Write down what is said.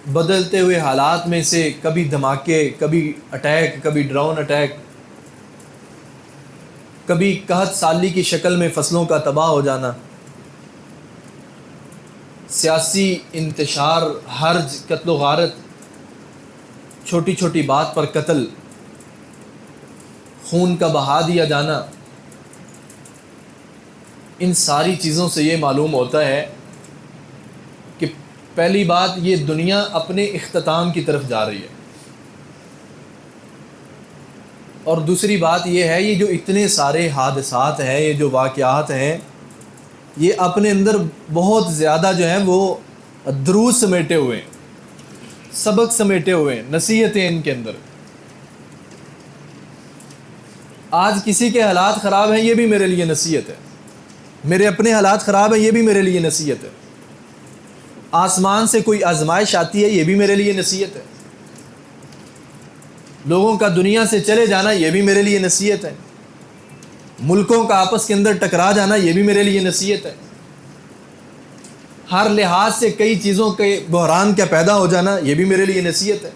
بدلتے ہوئے حالات میں سے کبھی دھماکے، کبھی اٹیک، کبھی ڈرون اٹیک، کبھی قحط سالی کی شکل میں فصلوں کا تباہ ہو جانا، سیاسی انتشار، حرج، قتل و غارت، چھوٹی چھوٹی بات پر قتل، خون کا بہا دیا جانا، ان ساری چیزوں سے یہ معلوم ہوتا ہے کہ پہلی بات یہ دنیا اپنے اختتام کی طرف جا رہی ہے، اور دوسری بات یہ ہے یہ جو اتنے سارے حادثات ہیں، یہ جو واقعات ہیں، یہ اپنے اندر بہت زیادہ جو ہیں وہ دروس سمیٹے ہوئے ہیں، سبق سمیٹے ہوئے ہیں، نصیحتیں ان کے اندر۔ آج کسی کے حالات خراب ہیں، یہ بھی میرے لیے نصیحت ہے، میرے اپنے حالات خراب ہیں، یہ بھی میرے لیے نصیحت ہے، آسمان سے کوئی آزمائش آتی ہے، یہ بھی میرے لیے نصیحت ہے، لوگوں کا دنیا سے چلے جانا یہ بھی میرے لیے نصیحت ہے، ملکوں کا آپس کے اندر ٹکرا جانا یہ بھی میرے لیے نصیحت ہے، ہر لحاظ سے کئی چیزوں کے بحران کا پیدا ہو جانا یہ بھی میرے لیے نصیحت ہے۔